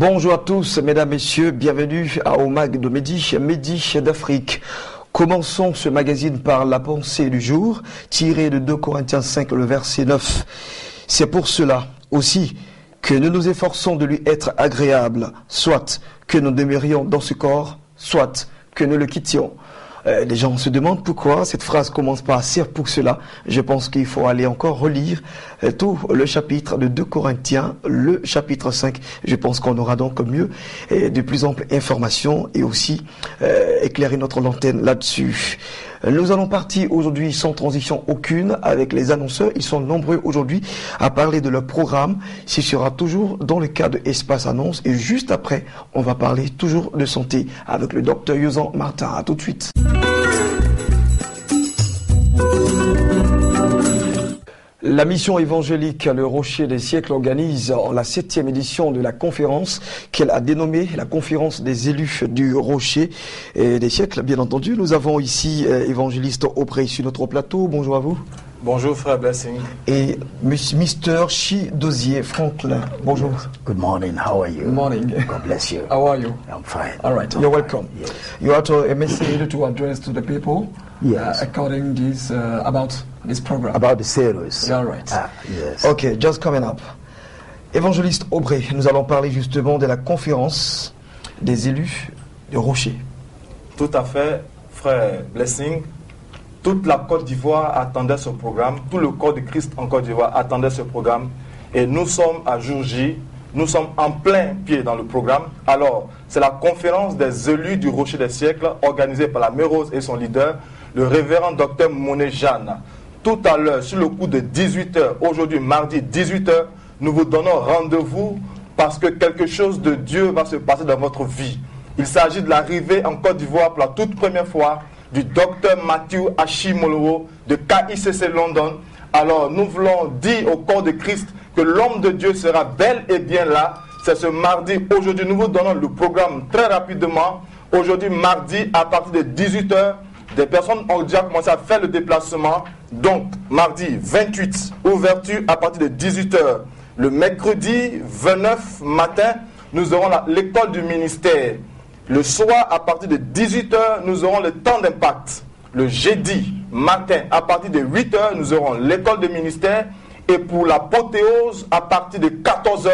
Bonjour à tous, mesdames, messieurs, bienvenue au Mag de Midi, Midi d'Afrique. Commençons ce magazine par la pensée du jour, tirée de 2 Corinthiens 5, le verset 9. C'est pour cela aussi que nous nous efforçons de lui être agréables, soit que nous demeurions dans ce corps, soit que nous le quittions. Les gens se demandent pourquoi cette phrase commence par « c'est pour cela ». Je pense qu'il faut aller encore relire tout le chapitre de 2 Corinthiens, le chapitre 5. Je pense qu'on aura donc mieux et de plus amples informations et aussi éclairer notre lanterne là-dessus. Nous allons partir aujourd'hui sans transition aucune avec les annonceurs. Ils sont nombreux aujourd'hui à parler de leur programme. Ce sera toujours dans le cadre de Espace Annonce. Et juste après, on va parler toujours de santé avec le docteur Yosan Martin. À tout de suite. La mission évangélique Le Rocher des siècles organise la 7e édition de la conférence qu'elle a dénommée la conférence des élus du Rocher et des siècles. Bien entendu, nous avons ici évangéliste Aubrey sur notre plateau. Bonjour à vous. Bonjour frère Blessing. Et Mr. Chidozie Franklin. Bonjour. Good morning. How are you? Good morning. God bless you. How are you? I'm fine. All right. You're welcome. Yes. You have a message to address to the people. Yes. According this about this program. About the sailors. All right. Yes. Okay, just coming up. Évangéliste Aubrey, nous allons parler justement de la conférence des élus de Rocher. Tout à fait, frère Blessing. Toute la Côte d'Ivoire attendait ce programme. Tout le corps de Christ en Côte d'Ivoire attendait ce programme. Et nous sommes à jour J. Nous sommes en plein pied dans le programme. Alors, c'est la conférence des élus du Rocher des siècles organisée par la Mérose et son leader, le révérend docteur Monet Jeanne. Tout à l'heure, sur le coup de 18h, aujourd'hui mardi 18h, nous vous donnons rendez-vous parce que quelque chose de Dieu va se passer dans votre vie. Il s'agit de l'arrivée en Côte d'Ivoire pour la toute première fois du docteur Matthew Ashimolowo de KICC London. Alors nous voulons dire au corps de Christ que l'homme de Dieu sera bel et bien là. C'est ce mardi. Aujourd'hui, nous vous donnons le programme très rapidement. Aujourd'hui, mardi, à partir de 18h, des personnes ont déjà commencé à faire le déplacement. Donc, mardi 28, ouverture à partir de 18h. Le mercredi 29 matin, nous aurons l'école du ministère. Le soir, à partir de 18h, nous aurons le temps d'impact. Le jeudi matin, à partir de 8h, nous aurons l'école de ministère. Et pour l'apothéose, à partir de 14h,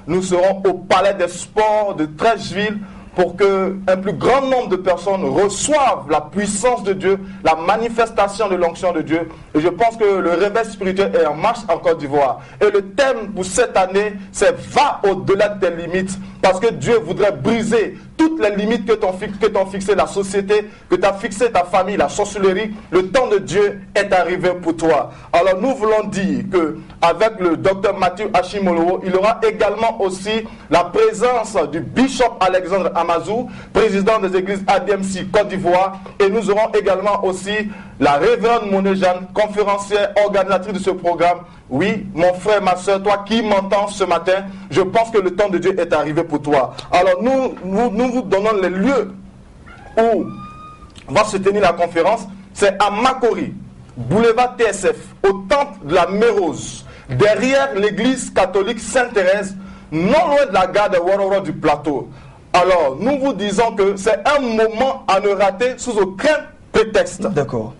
nous serons au Palais des Sports de Treichville pour qu'un plus grand nombre de personnes reçoivent la puissance de Dieu, la manifestation de l'onction de Dieu. Et je pense que le réveil spirituel est en marche en Côte d'Ivoire. Et le thème pour cette année, c'est « Va au-delà de tes limites ». Parce que Dieu voudrait briser toutes les limites que t'ont fixé la société, que t'as fixé ta famille, la sorcellerie. Le temps de Dieu est arrivé pour toi. Alors nous voulons dire qu'avec le docteur Matthew Ashimolowo, il y aura également aussi la présence du bishop Alexandre Amazou, président des églises ADMC Côte d'Ivoire. Et nous aurons également aussi la révérende Monet Jeanne, conférencière organisatrice de ce programme. Oui, mon frère, ma soeur, toi qui m'entends ce matin, je pense que le temps de Dieu est arrivé pour toi. Alors nous vous donnons les lieux où va se tenir la conférence. C'est à Makori, boulevard TSF, au temple de la Mérose, derrière l'église catholique Sainte-Thérèse, non loin de la gare de Wororo du Plateau. Alors nous vous disons que c'est un moment à ne rater sous aucun prétexte. D'accord.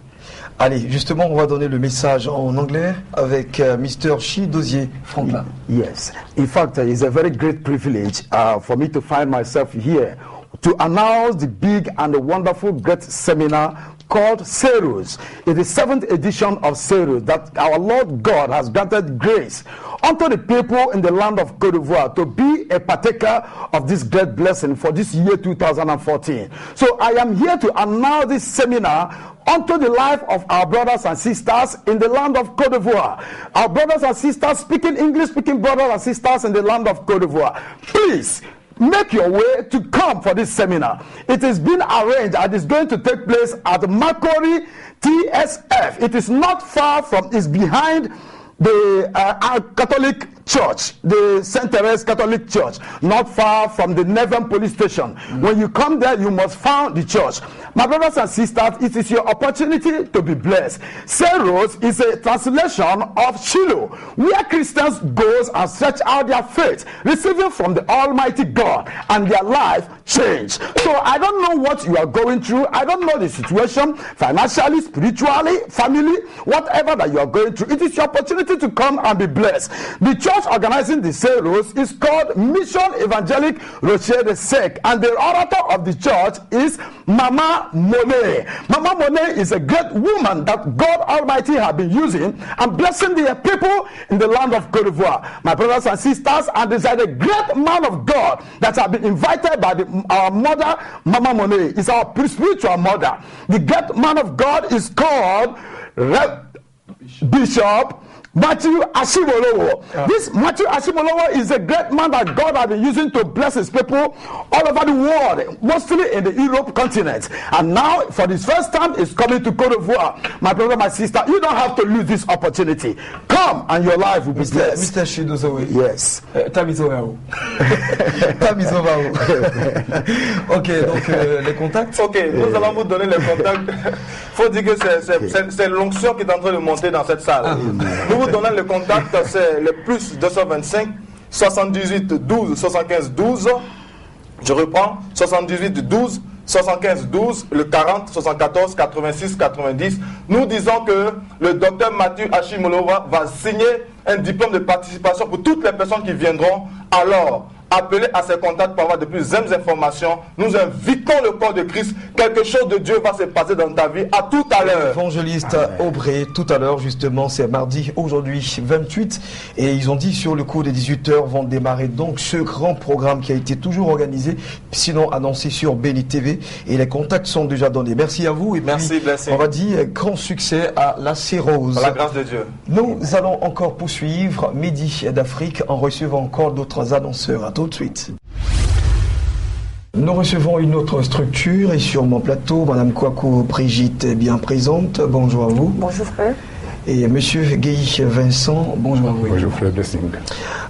Allez, justement, on va donner le message en anglais avec Mr. Chidozie Franklin. Yes. In fact, it's a very great privilege for me to find myself here to announce the big and the wonderful great seminar called Ceros. It is the 7th edition of Ceros that our Lord God has granted grace unto the people in the land of Côte d'Ivoire to be a partaker of this great blessing for this year 2014. So I am here to announce this seminar unto the life of our brothers and sisters in the land of Côte d'Ivoire. Our brothers and sisters speaking English, speaking brothers and sisters in the land of Côte d'Ivoire. Please, make your way to come for this seminar. It is being arranged and is going to take place at Makori TSF. It is not far from, it's behind the Catholic church, the St. Therese Catholic Church, not far from the Nevern police station. When you come there, you must found the church. My brothers and sisters, it is your opportunity to be blessed. Seros is a translation of Shiloh, where Christians go and stretch out their faith, receiving from the Almighty God, and their life change. So I don't know what you are going through. I don't know the situation, financially, spiritually, family, whatever that you are going through. It is your opportunity to come and be blessed. The church organizing the Seros is called Mission Evangelique Rocher de Sec, and the orator of the church is Mama Monet. Mama Monet is a great woman that God Almighty has been using and blessing the people in the land of Côte d'Ivoire. My brothers and sisters, and there's a great man of God that has been invited by our mother, Mama Monet. Is our spiritual mother. The great man of God is called Bishop Matthew Ashimolowo. This Matthew Ashimolowo is a great man that God has been using to bless his people all over the world, mostly in the Europe continent. And now, for this first time, he's coming to Côte d'Ivoire. My brother, my sister, you don't have to lose this opportunity. Come and your life will be blessed. Mr. Shidozowe. Yes. Tamizovao. Ok, donc les contacts. Ok, nous allons vous donner les contacts. Il faut dire que c'est l'onction qui est en train de monter dans cette salle. Nous vous donnons le contact, c'est le plus 225 78 12 75 12. Je reprends, 78 12 75 12, le 40 74 86 90. Nous disons que le docteur Mathieu Ashimolowa va signer un diplôme de participation pour toutes les personnes qui viendront. Alors, appelez à ces contacts pour avoir de plus d'informations. Nous invitons le corps de Christ. Quelque chose de Dieu va se passer dans ta vie. À tout à l'heure. Évangéliste Aubrey, tout à l'heure justement, c'est mardi, aujourd'hui 28. Et ils ont dit sur le coup des 18h vont démarrer donc ce grand programme qui a été toujours organisé, sinon annoncé sur Béni TV. Et les contacts sont déjà donnés. Merci à vous. Et merci, puis, blessing. On va dire grand succès à la Cérose. Par la grâce de Dieu. Nous allons encore poursuivre Midi d'Afrique en recevant encore d'autres annonceurs. Tout de suite. Nous recevons une autre structure et sur mon plateau, Madame Kouakou Brigitte est bien présente. Bonjour à vous. Bonjour frère. Et Monsieur Guy Vincent, bonjour à vous. Bonjour frère Blessing.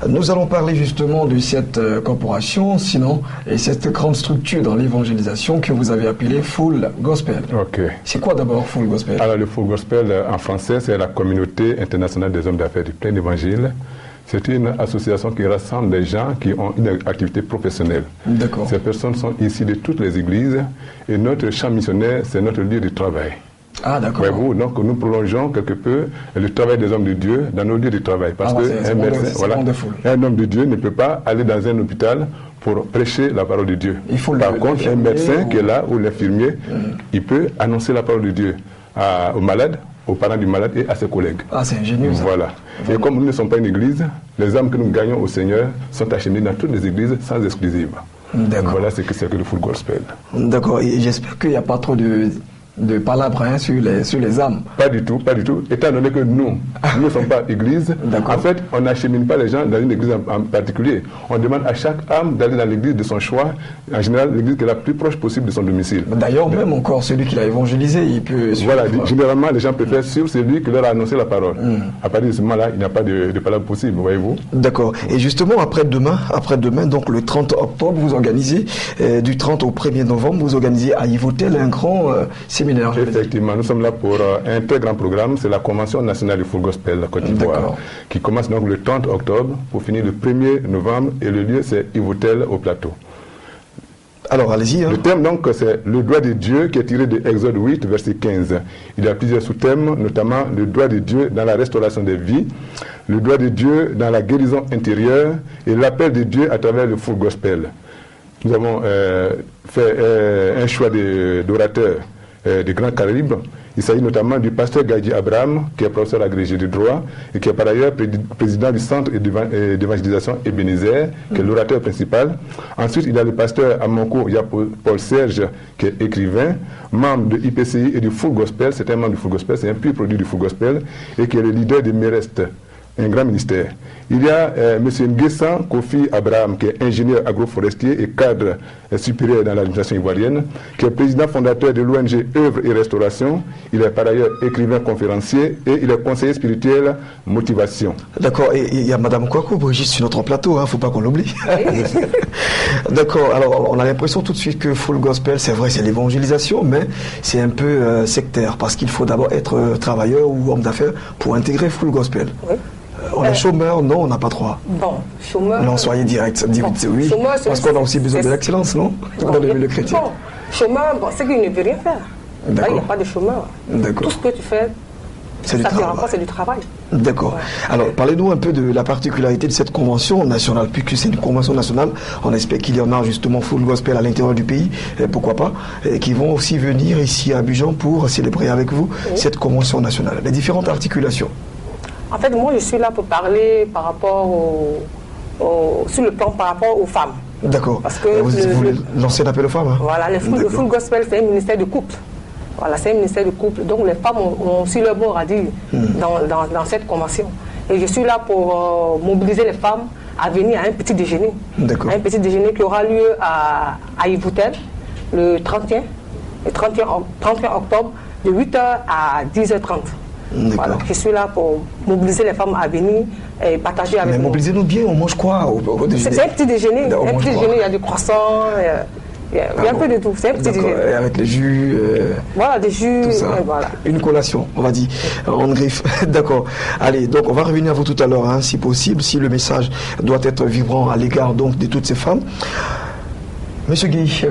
Nous allons parler justement de cette corporation, sinon, et cette grande structure dans l'évangélisation que vous avez appelée Full Gospel. Ok. C'est quoi d'abord Full Gospel? Alors le Full Gospel en français, c'est la communauté internationale des hommes d'affaires du plein évangile. C'est une association qui rassemble des gens qui ont une activité professionnelle. D'accord. Ces personnes sont ici de toutes les églises et notre champ missionnaire, c'est notre lieu de travail. Ah d'accord. Voyez-vous, donc nous prolongeons quelque peu le travail des hommes de Dieu dans nos lieux de travail. Parce un homme de Dieu ne peut pas aller dans un hôpital pour prêcher la parole de Dieu. Par contre, un médecin qui est là, ou l'infirmier, il peut annoncer la parole de Dieu aux malades, aux parents du malade et à ses collègues. Ah, c'est ingénieux ça. Voilà. Et comme nous ne sommes pas une église, les âmes que nous gagnons au Seigneur sont acheminés dans toutes les églises sans exclusive. Voilà ce que c'est que le Full Gospel. D'accord. Et j'espère qu'il n'y a pas trop de palabres sur les âmes. Pas du tout, pas du tout. Étant donné que nous ne sommes pas église, en fait, on n'achemine pas les gens dans une église en particulier. On demande à chaque âme d'aller dans l'église de son choix, en général l'église qui est la plus proche possible de son domicile. D'ailleurs, même encore celui qui l'a évangélisé, il peut... Voilà, généralement les gens préfèrent suivre celui qui leur a annoncé la parole. À partir de ce moment-là, il n'y a pas de parole possible, voyez-vous. D'accord. Et justement, après-demain, donc le 30 octobre, vous organisez, du 30 au 1er novembre, vous organisez à Yvotel un grand séminaire. Effectivement, nous sommes là pour un très grand programme, c'est la Convention nationale du Full Gospel, la Côte d'Ivoire, qui commence donc le 30 octobre pour finir le 1er novembre et le lieu c'est Yvotel au plateau. Alors allez-y. Le thème donc c'est le droit de Dieu qui est tiré de Exode 8 verset 15. Il y a plusieurs sous-thèmes, notamment le droit de Dieu dans la restauration des vies, le droit de Dieu dans la guérison intérieure et l'appel de Dieu à travers le Full Gospel. Nous avons fait un choix d'orateurs de grand calibre. Il s'agit notamment du pasteur Gaïdi Abraham, qui est professeur agrégé de droit et qui est par ailleurs président du centre d'évangélisation Ebenezer, qui est l'orateur principal. Ensuite, il y a le pasteur Amonko Paul Serge, qui est écrivain, membre de IPCI et du Full Gospel. C'est un membre du Full Gospel, c'est un pur produit du Full Gospel, et qui est le leader de Merest. un grand ministère. Il y a M. Nguessan Kofi Abraham, qui est ingénieur agroforestier et cadre supérieur dans l'administration ivoirienne, qui est président fondateur de l'ONG Œuvre et Restauration. Il est par ailleurs écrivain conférencier et il est conseiller spirituel motivation. D'accord, et il y a Madame Kwaku Brigitte sur notre plateau, il ne faut pas qu'on l'oublie. D'accord, alors on a l'impression tout de suite que Full Gospel, c'est vrai, c'est l'évangélisation, mais c'est un peu sectaire, parce qu'il faut d'abord être travailleur ou homme d'affaires pour intégrer Full Gospel. Oui. On est chômeur, non, on n'a pas droit. Bon, chômeur. Non, soyez direct, dites oui. Chômeur, parce qu'on a aussi besoin de l'excellence, non? Bon, dans le milieu chrétien. Bon, chômeur, bon, c'est qu'il ne veut rien faire. Là, il n'y a pas de chômeur. Tout ce que tu fais, c'est du travail. D'accord. Ouais. Alors, parlez-nous un peu de la particularité de cette convention nationale, puisque c'est une convention nationale. On espère qu'il y en a justement Full Gospel à l'intérieur du pays, et pourquoi pas, et qui vont aussi venir ici à Abidjan pour célébrer avec vous cette convention nationale. Les différentes articulations. En fait, moi, je suis là pour parler par rapport sur le plan par rapport aux femmes. D'accord. Parce que vous voulez lancer l'appel aux femmes, hein? Voilà, le Full Gospel, c'est un ministère de couple. Voilà, c'est un ministère de couple. Donc, les femmes ont aussi leur mot à dire dans cette convention. Et je suis là pour mobiliser les femmes à venir à un petit déjeuner. D'accord. Un petit déjeuner qui aura lieu à Yvoutel le 31 octobre de 8h à 10h30. Voilà, je suis là pour mobiliser les femmes à venir et partager avec nous. Mais mobilisez-nous bien, on mange quoi au déjeuner? C'est un petit déjeuner. Un petit déjeuner, il y a du croissant, il y a un peu de tout. C'est un petit déjeuner. Et avec les jus. Voilà, des jus. Tout ça. Voilà. Une collation, on va dire. On griffe. D'accord. Allez, donc on va revenir à vous tout à l'heure, hein, si possible, si le message doit être vibrant à l'égard donc de toutes ces femmes. Monsieur Guy,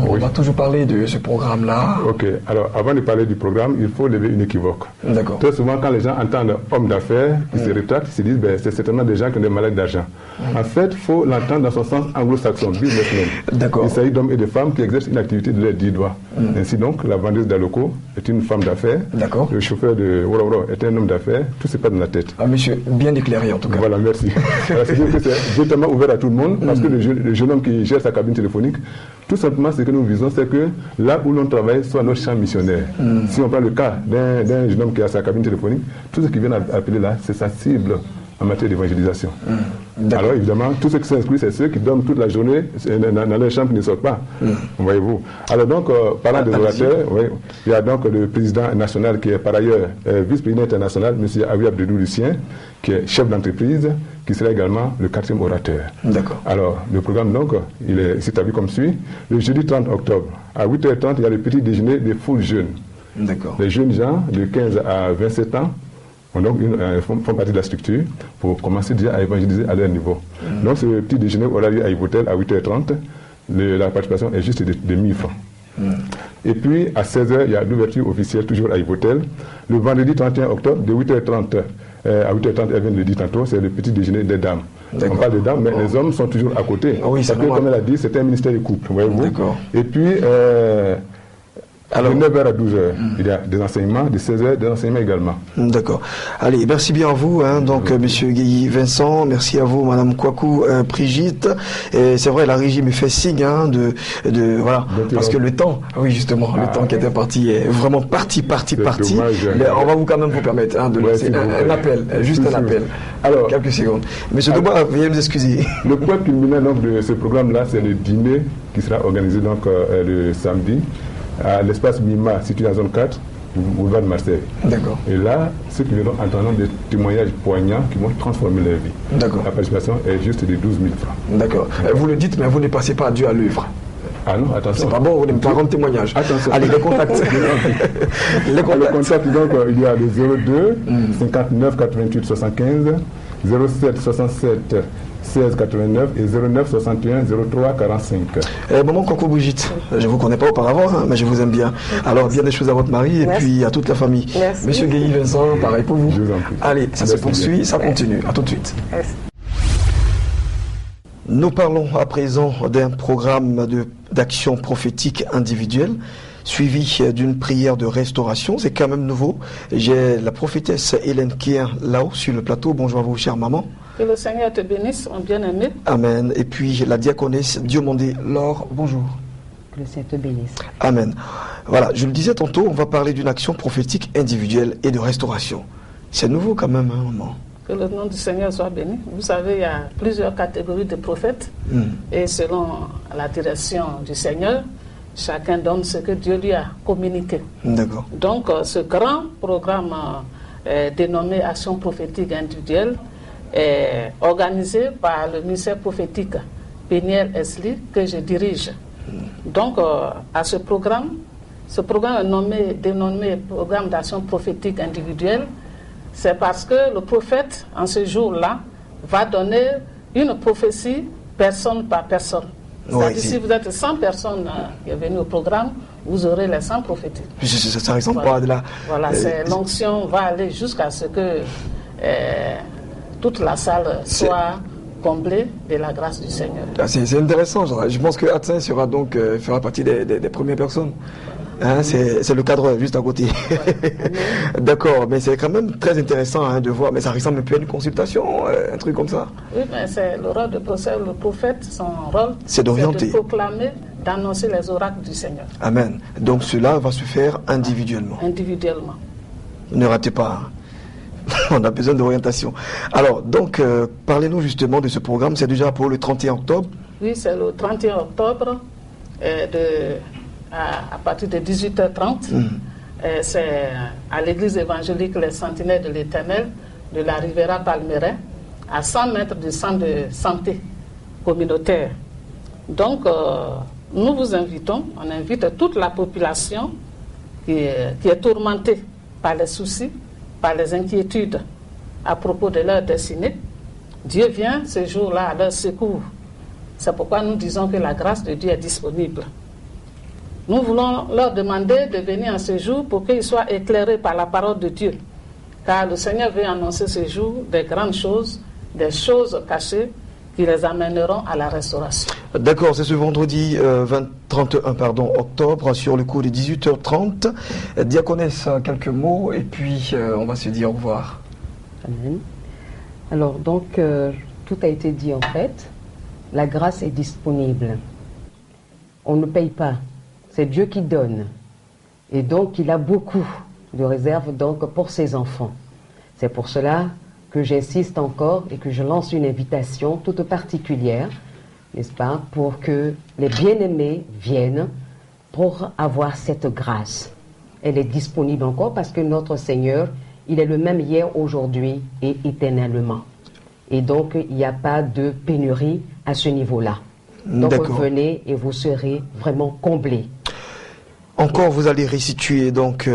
on va toujours parler de ce programme-là. Ok, alors avant de parler du programme, il faut lever une équivoque. D'accord. Très souvent, quand les gens entendent homme d'affaires qui se rétractent, ils se disent c'est certainement des gens qui ont des malades d'argent. En fait, il faut l'entendre dans son sens anglo-saxon, businessman. D'accord. Il s'agit d'hommes et de femmes qui exercent une activité de leurs 10 doigts. Ainsi donc, la vendeuse d'Aloco est une femme d'affaires. D'accord. Le chauffeur de Woro est un homme d'affaires. Tout se passe dans la tête. Ah, monsieur, bien éclairé en tout cas. Voilà, merci. C'est-à-dire que c'est totalement ouvert à tout le monde, parce que le jeune homme qui gère sa cabine téléphonique, tout simplement, ce que nous visons, c'est que là où l'on travaille soit notre champ missionnaire. Si on prend le cas d'un jeune homme qui a sa cabine téléphonique, tout ce qui vient appeler là, c'est sa cible en matière d'évangélisation. Alors évidemment, tous ceux qui s'inscrivent, c'est ceux qui dorment toute la journée dans leur chambre qui ne sortent pas. Voyez-vous. Alors donc, parlant des orateurs, il y a donc le président national qui est par ailleurs vice-président international, M. Awi Abdelou Lucien, qui est chef d'entreprise, qui sera également le 4e orateur. D'accord. Alors, le programme, donc, il est établi comme suit. Le jeudi 30 octobre, à 8h30, il y a le petit déjeuner des foules jeunes. D'accord. Les jeunes gens de 15 à 27 ans donc, font partie de la structure pour commencer déjà à évangéliser à leur niveau. Donc, ce petit déjeuner aura lieu à Yvoutel à 8h30. La participation est juste de 1000 francs. Et puis, à 16h, il y a l'ouverture officielle, toujours à Yvoutel. Le vendredi 31 octobre, de 8h30 à 8h30, elle vient de le dire tantôt, c'est le petit déjeuner des dames. On parle des dames, mais les hommes sont toujours à côté. Oui, parce que, comme elle a dit, c'est un ministère du couple, voyez-vous. D'accord. Et puis, de 9h à 12h, il y a des enseignements, de 16h, des enseignements également. D'accord. Allez, merci bien à vous, hein, donc Monsieur Guy Vincent, merci à vous, Madame Kwaku Brigitte. Et c'est vrai, la régie me fait signe, hein, voilà, parce que le temps, oui justement, le temps qui était parti est vraiment parti. Dommage, mais on va quand même vous permettre, hein, de lancer un appel, juste un appel. Alors, quelques secondes. Monsieur Doba, veuillez nous excuser. Le point culminant donc de ce programme-là, c'est le dîner qui sera organisé donc le samedi à l'espace MIMA, situé dans la zone 4, boulevard de Marseille. D'accord. Et là, ceux qui viendront entendront des témoignages poignants qui vont transformer leur vie. D'accord. La participation est juste de 12 000 francs. D'accord. Vous le dites, mais vous ne passez pas Dieu à l'œuvre. Ah non, attention. C'est pas bon, vous n'aimez pas rendre témoignage. Attention. Allez, les contacts. Le contact, donc, il y a le 02 59 88 75, 07 67 16 89 et 09 61 03 45. Maman Kwaku Brigitte, je ne vous connais pas auparavant, hein, mais je vous aime bien. Alors, bien des choses à votre mari et puis à toute la famille. Merci. Monsieur Guy Vincent, pareil pour vous. Je vous en prie. Allez, ça se poursuit, ça continue. À tout de suite. Merci. Nous parlons à présent d'un programme d'action prophétique individuelle suivi d'une prière de restauration. C'est quand même nouveau. J'ai la prophétesse Hélène Kier là-haut sur le plateau. Bonjour à vous, chère maman. Que le Seigneur te bénisse, mon bien-aimé. Amen. Et puis la diaconesse Diomondé Laure, bonjour. Que le Seigneur te bénisse. Amen. Voilà, je le disais tantôt, on va parler d'une action prophétique individuelle et de restauration. C'est nouveau quand même, hein, maman. Que le nom du Seigneur soit béni. Vous savez, il y a plusieurs catégories de prophètes. Et selon la direction du Seigneur, chacun donne ce que Dieu lui a communiqué. D'accord. Donc, ce grand programme dénommé Action prophétique individuelle est organisé par le ministère prophétique Peniel Esli, que je dirige. Donc, à ce programme est dénommé Programme d'action prophétique individuelle. C'est parce que le prophète, en ce jour-là, va donner une prophétie personne par personne. C'est-à-dire, si vous êtes 100 personnes qui sont venues au programme, vous aurez les 100 prophéties. Ça ne ressemble pas à de la... Voilà, l'onction va aller jusqu'à ce que toute la salle soit comblée de la grâce du Seigneur. Ah, c'est intéressant. Je pense que Atsin fera partie des premières personnes. Hein, c'est le cadre juste à côté. D'accord, mais c'est quand même très intéressant de voir, mais ça ressemble un peu à une consultation, un truc comme ça. Oui, mais c'est le rôle de le prophète, son rôle, c'est d'orienter, de proclamer, d'annoncer les oracles du Seigneur. Amen. Donc cela va se faire individuellement. Individuellement. Ne ratez pas. On a besoin d'orientation. Alors, donc, parlez-nous justement de ce programme. C'est déjà pour le 31 octobre. Oui, c'est le 31 octobre à partir de 18h30. C'est à l'église évangélique Les Sentinelles de l'Éternel de la Riviera Palmeraie, à 100 mètres du centre de santé communautaire. Donc, nous vous invitons, on invite toute la population qui est tourmentée par les soucis, par les inquiétudes à propos de leur destinée. Dieu vient ce jour-là à leur secours. C'est pourquoi nous disons que la grâce de Dieu est disponible. Nous voulons leur demander de venir en ce jour pour qu'ils soient éclairés par la parole de Dieu. Car le Seigneur veut annoncer ce jour des grandes choses, des choses cachées qui les amèneront à la restauration. D'accord, c'est ce vendredi 31 octobre sur le coup de 18h30. Diaconesse, quelques mots et puis on va se dire au revoir. Amen. Alors donc, tout a été dit en fait. La grâce est disponible. On ne paye pas. C'est Dieu qui donne. Et donc, il a beaucoup de réserves donc, pour ses enfants. C'est pour cela que j'insiste encore et que je lance une invitation toute particulière, n'est-ce pas, pour que les bien-aimés viennent pour avoir cette grâce. Elle est disponible encore parce que notre Seigneur, il est le même hier, aujourd'hui et éternellement. Et donc, il n'y a pas de pénurie à ce niveau-là. Donc, venez et vous serez vraiment comblés. Encore, vous allez restituer donc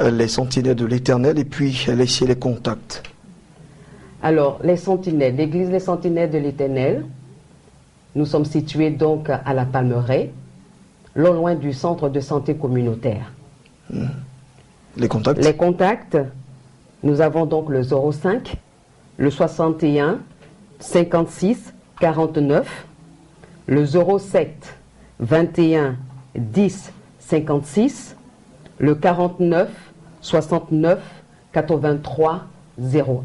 les sentinelles de l'Éternel et puis laisser les contacts. Alors, les sentinelles, l'église des sentinelles de l'Éternel, nous sommes situés donc à la Palmeraie, non loin du centre de santé communautaire. Les contacts? Les contacts, nous avons donc le 05, le 61, 56, 49, le 07, 21, 10, 56, le 49, 69, 83, 01.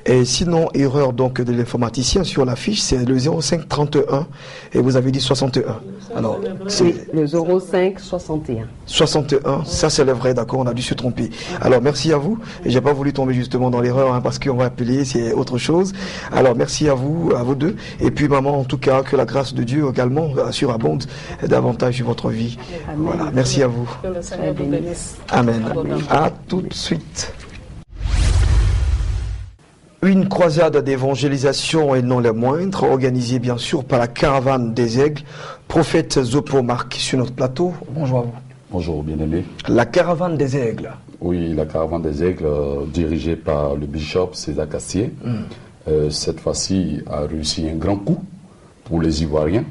Et sinon, erreur donc de l'informaticien sur la fiche, c'est le 05 31 et vous avez dit 61. Alors, c'est le 05 61. 61, ça c'est le vrai, d'accord, on a dû se tromper. Alors, merci à vous. Et j'ai pas voulu tomber justement dans l'erreur parce qu'on va appeler, c'est autre chose. Alors, merci à vous deux. Et puis, maman, en tout cas, que la grâce de Dieu également surabonde davantage sur votre vie. Amen. Voilà, merci à vous. Que le Seigneur vous bénisse. Amen. À tout de suite. Une croisade d'évangélisation et non la moindre, organisée bien sûr par la caravane des aigles. Prophète Zopo Marc sur notre plateau. Bonjour à vous. Bonjour, bien-aimé. La caravane des aigles. Oui, la caravane des aigles, dirigée par le bishop César Cassier, cette fois-ci a réussi un grand coup pour les Ivoiriens.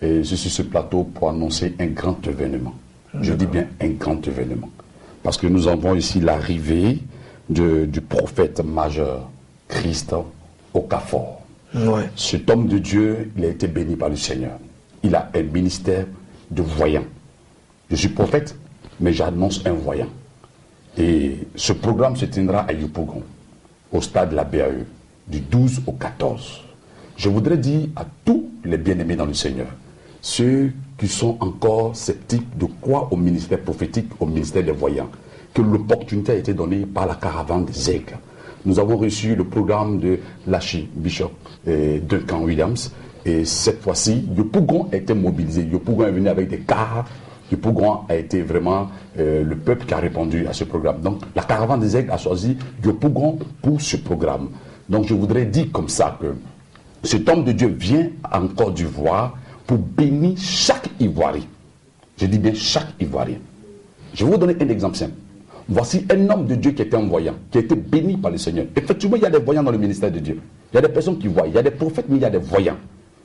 Et je suis sur ce plateau pour annoncer un grand événement. Je dis bien un grand événement. Parce que nous avons ici l'arrivée du prophète majeur, Christ Okafor. Ouais. Cet homme de Dieu, il a été béni par le Seigneur. Il a un ministère de voyant. Je suis prophète, mais j'annonce un voyant. Et ce programme se tiendra à Yopougon, au stade de la BAE, du 12 au 14. Je voudrais dire à tous les bien-aimés dans le Seigneur, ceux qui sont encore sceptiques de quoi au ministère prophétique, au ministère des voyants, que l'opportunité a été donnée par la caravane des aigles. nous avons reçu le programme de l'archibishop Duncan Williams. Et cette fois-ci, Yopougon a été mobilisé. Yopougon est venu avec des cars. Yopougon a été vraiment le peuple qui a répondu à ce programme. Donc, la caravane des aigles a choisi Yopougon pour ce programme. Donc, je voudrais dire comme ça que cet homme de Dieu vient en Côte d'Ivoire pour bénir chaque Ivoirien. Je dis bien chaque Ivoirien. Je vais vous donner un exemple simple. Voici un homme de Dieu qui était un voyant, qui a été béni par le Seigneur. Effectivement, il y a des voyants dans le ministère de Dieu. Il y a des personnes qui voient. Il y a des prophètes, mais il y a des voyants.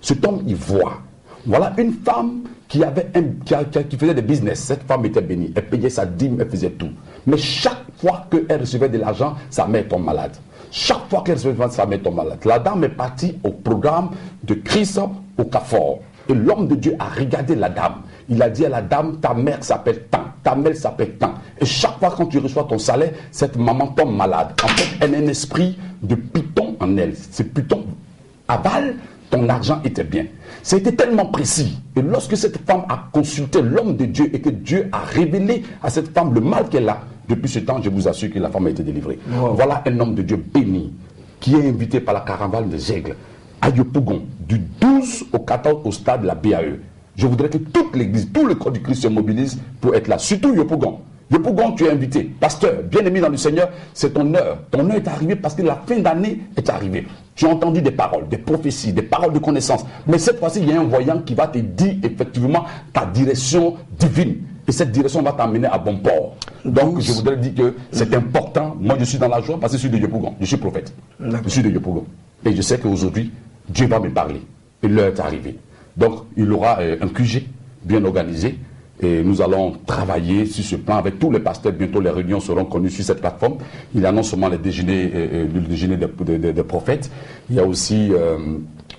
Cet homme, il voit. Voilà une femme qui faisait des business. Cette femme était bénie. Elle payait sa dîme, elle faisait tout. Mais chaque fois qu'elle recevait de l'argent, sa mère tombe malade. Chaque fois qu'elle recevait sa mère tombe malade. La dame est partie au programme de Christ au Carrefour. Et l'homme de Dieu a regardé la dame. Il a dit à la dame, ta mère s'appelle tant, ta mère s'appelle tant. Et chaque fois quand tu reçois ton salaire, cette maman tombe malade. En fait, elle a un esprit de python en elle. Ce python avale, ton argent était bien. C'était tellement précis. Et lorsque cette femme a consulté l'homme de Dieu et que Dieu a révélé à cette femme le mal qu'elle a, depuis ce temps, je vous assure que la femme a été délivrée. Wow. Voilà un homme de Dieu béni qui est invité par la caravane des aigles à Yopougon, du 12 au 14 au stade de la BAE. Je voudrais que toute l'église, tout le corps du Christ se mobilise pour être là. Surtout Yopougon. Yopougon, tu es invité. Pasteur, bien-aimé dans le Seigneur, c'est ton heure. Ton heure est arrivée parce que la fin d'année est arrivée. Tu as entendu des paroles, des prophéties, des paroles de connaissance. Mais cette fois-ci, il y a un voyant qui va te dire effectivement ta direction divine. Et cette direction va t'amener à bon port. Donc, je voudrais dire que c'est important. Moi, je suis dans la joie parce que je suis de Yopougon. Je suis prophète. Je suis de Yopougon. Et je sais qu'aujourd'hui, Dieu va me parler. Et l'heure est arrivée. Donc, il y aura un QG bien organisé. Et nous allons travailler sur ce plan avec tous les pasteurs. Bientôt, les réunions seront connues sur cette plateforme. Il annonce seulement le déjeuner des prophètes. Il y a aussi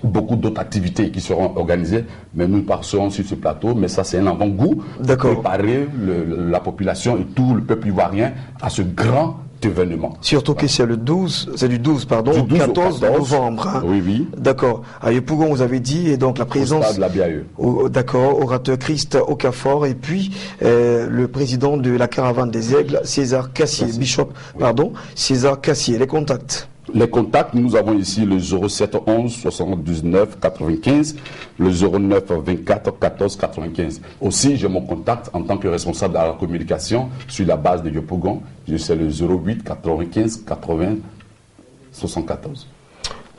beaucoup d'autres activités qui seront organisées. Mais nous passerons sur ce plateau. Mais ça, c'est un avant-goût pour préparer la population et tout le peuple ivoirien à ce grand événement. Surtout que c'est le 12, c'est du 12, pardon, du 12 au 14 novembre. Hein. Oui, oui. D'accord. À Yopougon, vous avez dit, et donc la présence. Au stade de la BAE. D'accord, orateur Christ Okafor, et puis le président de la caravane des aigles, César Cassier, Bishop, pardon, César Cassier. Les contacts. Les contacts, nous avons ici le 07 11 79 95, le 09 24 14 95. Aussi, j'ai mon contact en tant que responsable de la communication sur la base de Yopougon. Je sais le 08 95 80 74.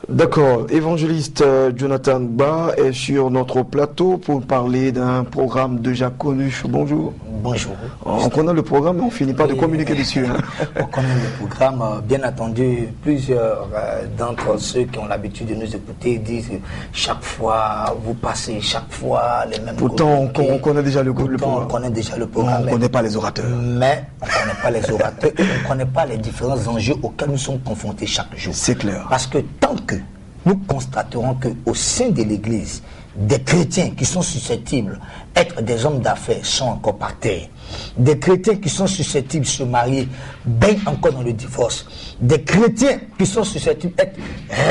D'accord. Évangéliste Jonathan Ba est sur notre plateau pour parler d'un programme déjà connu. Bonjour. Bonjour. On connaît le programme, mais on finit pas de communiquer dessus. Hein. On connaît le programme. Bien entendu, plusieurs d'entre ceux qui ont l'habitude de nous écouter disent chaque fois, vous passez chaque fois les mêmes. Pourtant, on connaît déjà le programme. On connaît déjà le programme. On ne connaît pas les orateurs. Mais on ne connaît pas les orateurs et on ne connaît pas les différents enjeux auxquels nous sommes confrontés chaque jour. C'est clair. Parce que tant que nous constaterons qu'au sein de l'Église, des chrétiens qui sont susceptibles d'être des hommes d'affaires sont encore par terre. Des chrétiens qui sont susceptibles de se marier baignent encore dans le divorce. Des chrétiens qui sont susceptibles d'être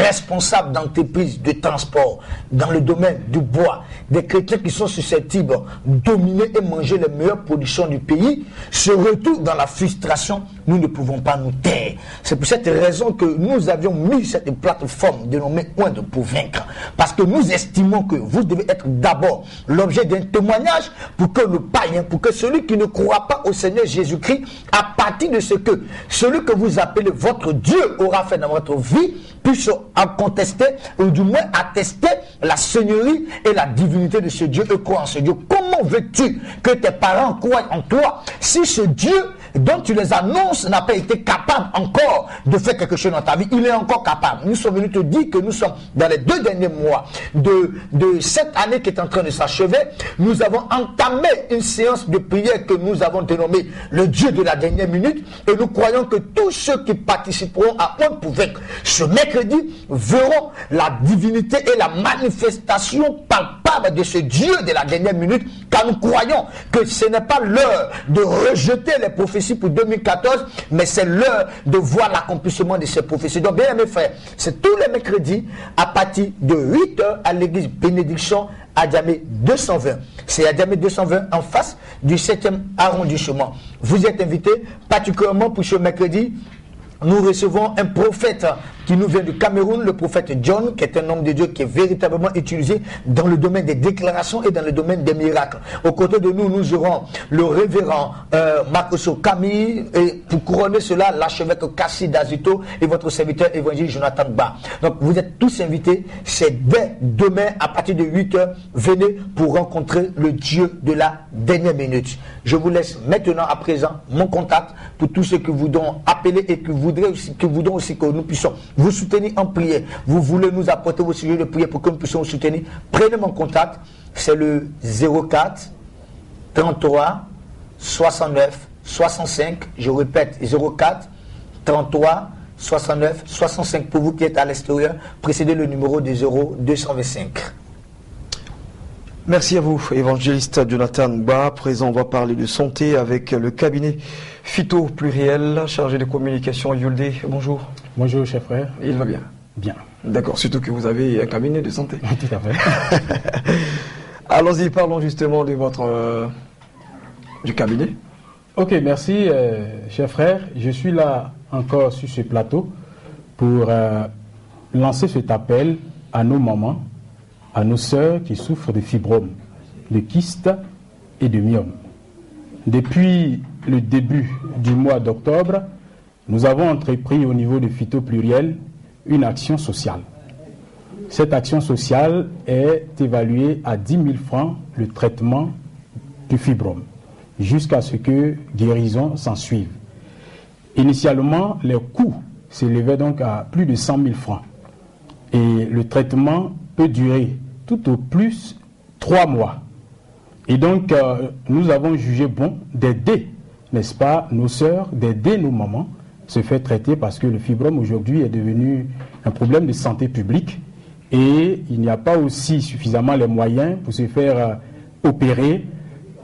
responsables d'entreprises de transport dans le domaine du bois. Des chrétiens qui sont susceptibles de dominer et manger les meilleures productions du pays se retrouvent dans la frustration. Nous ne pouvons pas nous taire. C'est pour cette raison que nous avions mis cette plateforme dénommée Oindre pour vaincre. Parce que nous estimons que vous devez être d'abord l'objet d'un témoignage pour que le païen, pour que celui qui ne croit pas au Seigneur Jésus-Christ, à partir de ce que celui que vous appelez votre Dieu aura fait dans votre vie, puisse contester ou du moins attester la seigneurie et la divinité de ce Dieu et croire en ce Dieu. Comment veux-tu que tes parents croient en toi si ce Dieu dont tu les annonces n'a pas été capable encore de faire quelque chose dans ta vie? Il est encore capable. Nous sommes venus te dire que nous sommes dans les 2 derniers mois de cette année qui est en train de s'achever. Nous avons entamé une séance de prière que nous avons dénommée le Dieu de la dernière minute, et nous croyons que tous ceux qui participeront à Oindre pour vaincre ce mercredi verront la divinité et la manifestation palpable de ce Dieu de la dernière minute, car nous croyons que ce n'est pas l'heure de rejeter les prophéties pour 2014, mais c'est l'heure de voir l'accomplissement de ces prophéties. Donc, bien mes frères, c'est tous les mercredis à partir de 8h à l'église Bénédiction à Djamé 220. C'est à Djamé 220 en face du 7e arrondissement. Vous êtes invités particulièrement pour ce mercredi nous recevons un prophète qui nous vient du Cameroun, le prophète John, qui est un homme de Dieu qui est véritablement utilisé dans le domaine des déclarations et dans le domaine des miracles. Aux côtés de nous, nous aurons le révérend Marcoso Camille, et pour couronner cela, l'archevêque Cassie Dazito et votre serviteur évangile Jonathan Ba. Donc vous êtes tous invités, c'est dès demain à partir de 8h, venez pour rencontrer le Dieu de la dernière minute. Je vous laisse maintenant à présent mon contact pour tous ceux que vous donnent appeler et que voudrez aussi que nous puissions vous soutenir en prière. Vous voulez nous apporter vos sujets de prière pour que nous puissions vous soutenir. Prenez mon contact, c'est le 04 33 69 65. Je répète, 04 33 69 65 pour vous qui êtes à l'extérieur. Précédez le numéro de 0225. Merci à vous, évangéliste Jonathan Ba. Présent, on va parler de santé avec le cabinet Phyto Pluriel, chargé de communication Yulde. Bonjour. Bonjour, chef frère. Il va bien? Bien. D'accord, surtout que vous avez un cabinet de santé. Tout à fait. Allons-y, parlons justement de du cabinet. Ok, merci, chef frère. Je suis là encore sur ce plateau pour lancer cet appel à nos mamans, à nos sœurs qui souffrent de fibromes, de kystes et de myomes. Depuis le début du mois d'octobre, nous avons entrepris au niveau de Phyto Pluriel une action sociale. Cette action sociale est évaluée à 10 000 francs le traitement du fibrome, jusqu'à ce que guérison s'en suive. Initialement, les coûts s'élevaient donc à plus de 100 000 francs. Et le traitement peut durer tout au plus 3 mois. Et donc, nous avons jugé bon d'aider, n'est-ce pas, nos sœurs, d'aider nos mamans se faire traiter parce que le fibrome aujourd'hui est devenu un problème de santé publique et il n'y a pas aussi suffisamment les moyens pour se faire opérer.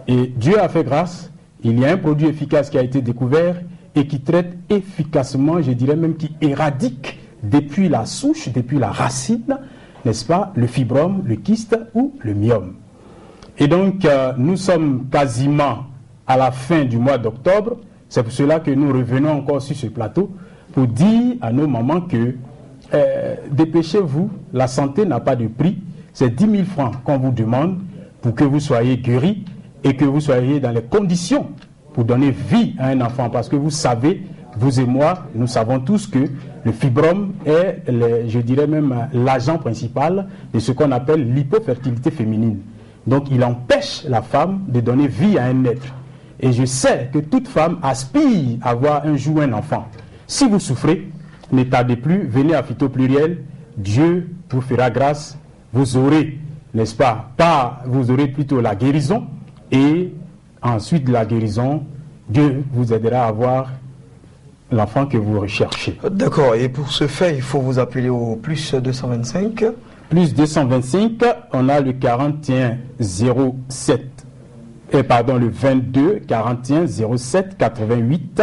Et Dieu a fait grâce, il y a un produit efficace qui a été découvert et qui traite efficacement, je dirais même qui éradique depuis la souche, depuis la racine, n'est-ce pas, le fibrome, le kyste ou le myome. Et donc, nous sommes quasiment à la fin du mois d'octobre. C'est pour cela que nous revenons encore sur ce plateau pour dire à nos mamans que dépêchez-vous, la santé n'a pas de prix. C'est 10 000 francs qu'on vous demande pour que vous soyez guéris et que vous soyez dans les conditions pour donner vie à un enfant. Parce que vous savez, vous et moi, nous savons tous que le fibrome est, je dirais même, l'agent principal de ce qu'on appelle l'hypofertilité féminine. Donc il empêche la femme de donner vie à un être. Et je sais que toute femme aspire à avoir un jour un enfant. Si vous souffrez, ne tardez plus, venez à Phyto Pluriel, Dieu vous fera grâce, vous aurez, n'est-ce pas, vous aurez plutôt la guérison, et ensuite de la guérison, Dieu vous aidera à avoir l'enfant que vous recherchez. D'accord, et pour ce fait, il faut vous appeler au plus 225. Plus 225, on a le 41 07, le 22 41 07 88,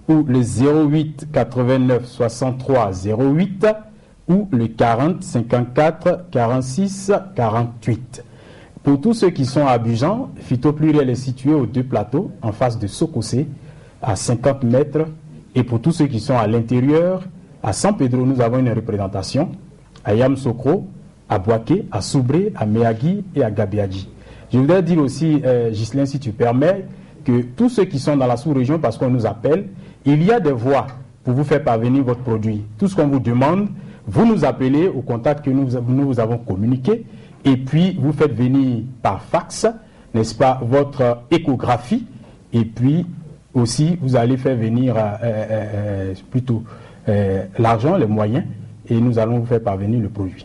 ou le 08 89 63 08, ou le 40 54 46 48. Pour tous ceux qui sont à Abidjan, Phyto Pluriel est situé aux 2 plateaux, en face de Sokosé, à 50 mètres. Et pour tous ceux qui sont à l'intérieur, à San Pedro, nous avons une représentation, à Yamsokro, à Boaké, à Soubré, à Meagui et à Gabiadji. Je voudrais dire aussi, Ghislain, si tu permets, que tous ceux qui sont dans la sous-région, parce qu'on nous appelle, il y a des voies pour vous faire parvenir votre produit. Tout ce qu'on vous demande, vous nous appelez au contact que nous vous avons communiqué, et puis vous faites venir par fax, n'est-ce pas, votre échographie, et puis aussi vous allez faire venir l'argent, les moyens, et nous allons vous faire parvenir le produit.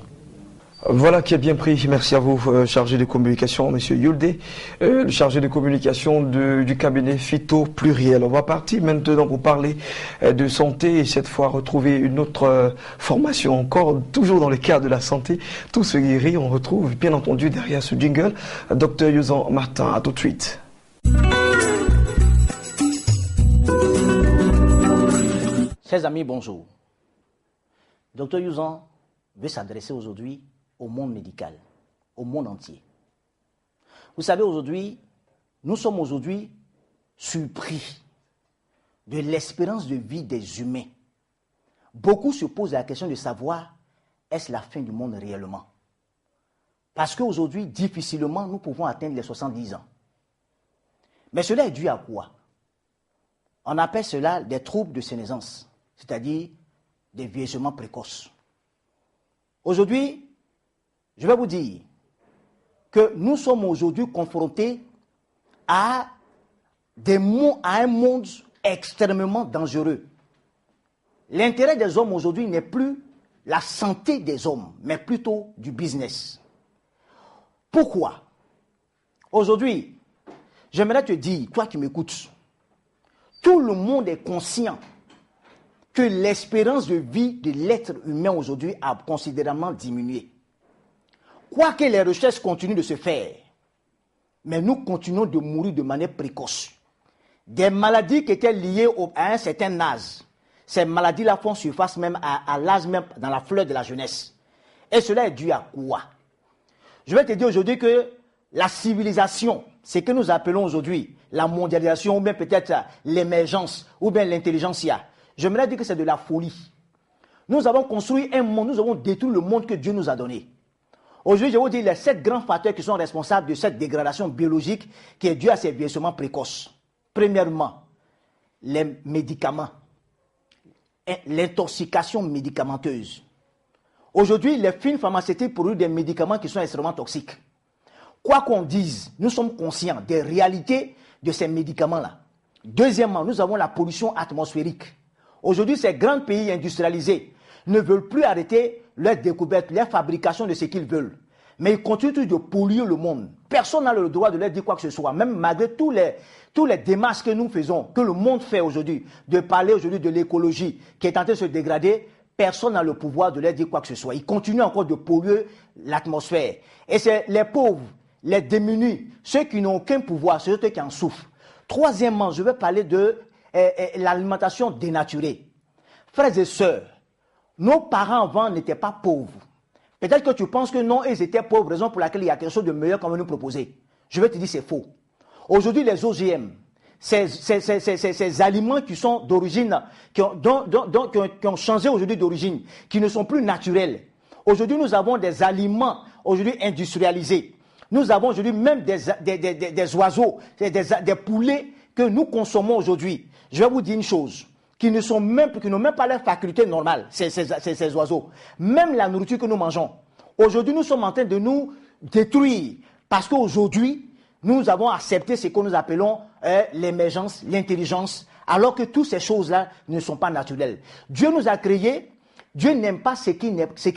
Voilà qui est bien pris. Merci à vous, chargé de communication, Monsieur Yulde, le chargé de communication du cabinet Phyto Pluriel. On va partir maintenant pour parler de santé et cette fois retrouver une autre formation encore, toujours dans le cadre de la santé. Tout se guérit. On retrouve bien entendu derrière ce jingle Dr Youzan Martin. À tout de suite. Chers amis, bonjour. Dr Youzan veut s'adresser aujourd'hui au monde médical, au monde entier. Vous savez, nous sommes aujourd'hui surpris de l'espérance de vie des humains beaucoup se posent la question de savoir est-ce la fin du monde réellement? Parce qu'aujourd'hui, difficilement, nous pouvons atteindre les 70 ans. Mais cela est dû à quoi? On appelle cela des troubles de sénescence, c'est-à-dire des vieillissements précoces. Aujourd'hui, je vais vous dire que nous sommes aujourd'hui confrontés à un monde extrêmement dangereux. L'intérêt des hommes aujourd'hui n'est plus la santé des hommes, mais plutôt du business. Pourquoi? Aujourd'hui, j'aimerais te dire, toi qui m'écoutes, tout le monde est conscient que l'espérance de vie de l'être humain aujourd'hui a considérablement diminué. Quoique les recherches continuent de se faire, mais nous continuons de mourir de manière précoce. Des maladies qui étaient liées à un certain âge, ces maladies-là font surface même à l'âge même, dans la fleur de la jeunesse. Et cela est dû à quoi? Je vais te dire aujourd'hui que la civilisation, ce que nous appelons aujourd'hui la mondialisation, ou bien peut-être l'émergence, ou bien l'intelligentsia, j'aimerais dire que c'est de la folie. Nous avons construit un monde, nous avons détruit le monde que Dieu nous a donné. Aujourd'hui, je vais vous dire les 7 grands facteurs qui sont responsables de cette dégradation biologique qui est due à ces vieillissements précoces. Premièrement, les médicaments, l'intoxication médicamenteuse. Aujourd'hui, les firmes pharmaceutiques produisent des médicaments qui sont extrêmement toxiques. Quoi qu'on dise, nous sommes conscients des réalités de ces médicaments-là. Deuxièmement, nous avons la pollution atmosphérique. Aujourd'hui, ces grands pays industrialisés ne veulent plus arrêter leur découverte, leur fabrication de ce qu'ils veulent. Mais ils continuent de polluer le monde. Personne n'a le droit de leur dire quoi que ce soit, même malgré tous les démarches que nous faisons, que le monde fait aujourd'hui, de parler aujourd'hui de l'écologie qui est en train de se dégrader. Personne n'a le pouvoir de leur dire quoi que ce soit. Ils continuent encore de polluer l'atmosphère. Et c'est les pauvres, les démunis, ceux qui n'ont aucun pouvoir, ceux qui en souffrent. Troisièmement, je vais parler de l'alimentation dénaturée. Frères et sœurs, nos parents avant n'étaient pas pauvres. Peut-être que tu penses que non, ils étaient pauvres, raison pour laquelle il y a quelque chose de meilleur qu'on veut nous proposer. Je vais te dire c'est faux. Aujourd'hui, les OGM, ces aliments qui sont d'origine, qui ont changé aujourd'hui d'origine, qui ne sont plus naturels. Aujourd'hui, nous avons des aliments aujourd'hui industrialisés. Nous avons aujourd'hui même des oiseaux, des poulets que nous consommons aujourd'hui. Je vais vous dire une chose, qui n'ont même pas leur faculté normale, ces oiseaux. Même la nourriture que nous mangeons. Aujourd'hui, nous sommes en train de nous détruire parce qu'aujourd'hui, nous avons accepté ce que nous appelons l'émergence, l'intelligence, alors que toutes ces choses-là ne sont pas naturelles. Dieu nous a créés, Dieu n'aime pas ce qui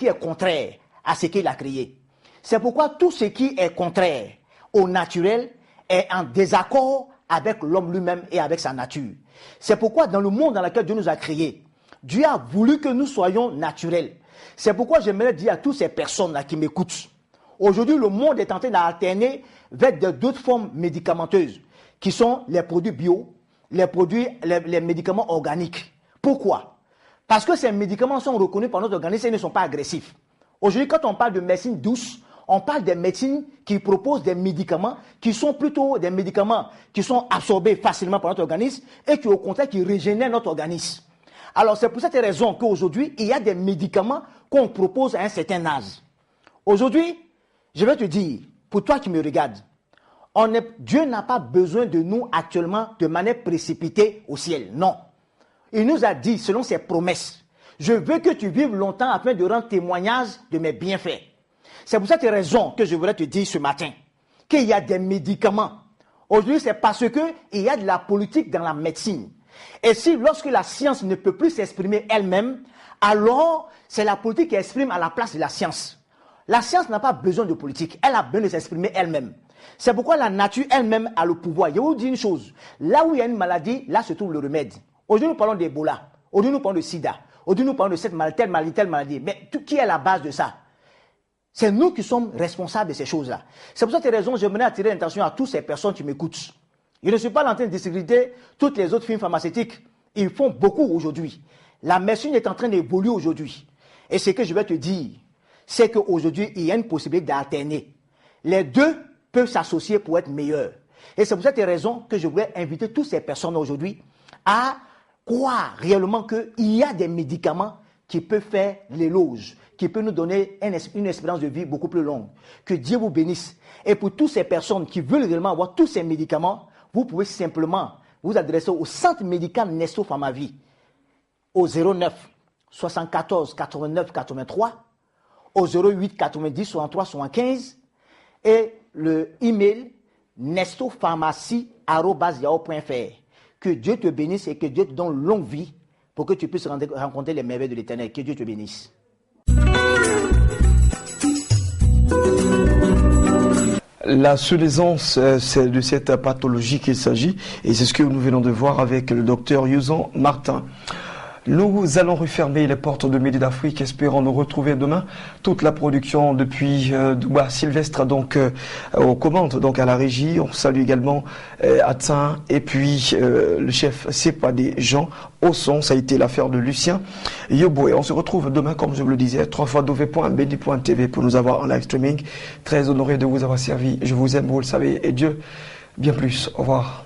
est contraire à ce qu'il a créé. C'est pourquoi tout ce qui est contraire au naturel est en désaccord avec l'homme lui-même et avec sa nature. C'est pourquoi dans le monde dans lequel Dieu nous a créés, Dieu a voulu que nous soyons naturels. C'est pourquoi j'aimerais dire à toutes ces personnes-là qui m'écoutent, aujourd'hui le monde est en train d'alterner vers d'autres formes médicamenteuses, qui sont les produits bio, les médicaments organiques. Pourquoi? Parce que ces médicaments sont reconnus par notre organisme et ne sont pas agressifs. Aujourd'hui, quand on parle de médecine douce, on parle des médecines qui proposent des médicaments qui sont plutôt des médicaments qui sont absorbés facilement par notre organisme et qui, au contraire, qui régénèrent notre organisme. Alors, c'est pour cette raison qu'aujourd'hui, il y a des médicaments qu'on propose à un certain âge. Aujourd'hui, je vais te dire, pour toi qui me regardes, Dieu n'a pas besoin de nous actuellement de manière précipitée au ciel. Non. Il nous a dit, selon ses promesses, je veux que tu vives longtemps afin de rendre témoignage de mes bienfaits. C'est pour cette raison que je voudrais te dire ce matin qu'il y a des médicaments. Aujourd'hui, c'est parce qu'il y a de la politique dans la médecine. Et si lorsque la science ne peut plus s'exprimer elle-même, alors c'est la politique qui exprime à la place de la science. La science n'a pas besoin de politique, elle a besoin de s'exprimer elle-même. C'est pourquoi la nature elle-même a le pouvoir. Je vais vous dire une chose, là où il y a une maladie, là se trouve le remède. Aujourd'hui, nous parlons d'Ebola, aujourd'hui, nous parlons de sida, aujourd'hui, nous parlons de cette maladie, telle maladie. Mais qui est la base de ça? C'est nous qui sommes responsables de ces choses-là. C'est pour cette raison que j'aimerais attirer l'attention à toutes ces personnes qui m'écoutent. Je ne suis pas en train de discréditer toutes les autres firmes pharmaceutiques. Ils font beaucoup aujourd'hui. La médecine est en train d'évoluer aujourd'hui. Et ce que je vais te dire, c'est qu'aujourd'hui, il y a une possibilité d'alterner. Les deux peuvent s'associer pour être meilleurs. Et c'est pour cette raison que je voulais inviter toutes ces personnes aujourd'hui à croire réellement qu'il y a des médicaments qui peut faire l'éloge, qui peut nous donner une espérance de vie beaucoup plus longue. Que Dieu vous bénisse. Et pour toutes ces personnes qui veulent réellement avoir tous ces médicaments, vous pouvez simplement vous adresser au centre médical Nesto Pharmavie au 09 74 89 83, au 08 90 63 75 et le email nestopharmacie@yahoo.fr. Que Dieu te bénisse et que Dieu te donne longue vie pour que tu puisses rencontrer les merveilles de l'Éternel. Que Dieu te bénisse. La souffrance, c'est de cette pathologie qu'il s'agit, et c'est ce que nous venons de voir avec le docteur Yuson Martin. Nous allons refermer les portes de Midi d'Afrique, espérons nous retrouver demain. Toute la production depuis Douba Sylvestre, donc aux commandes, donc à la régie. On salue également Attin et puis le chef Sepade Jean au son. Ça a été l'affaire de Lucien Yobo. Et on se retrouve demain, comme je vous le disais, www.beni.tv pour nous avoir en live streaming. Très honoré de vous avoir servi. Je vous aime, vous le savez, et Dieu bien plus. Au revoir.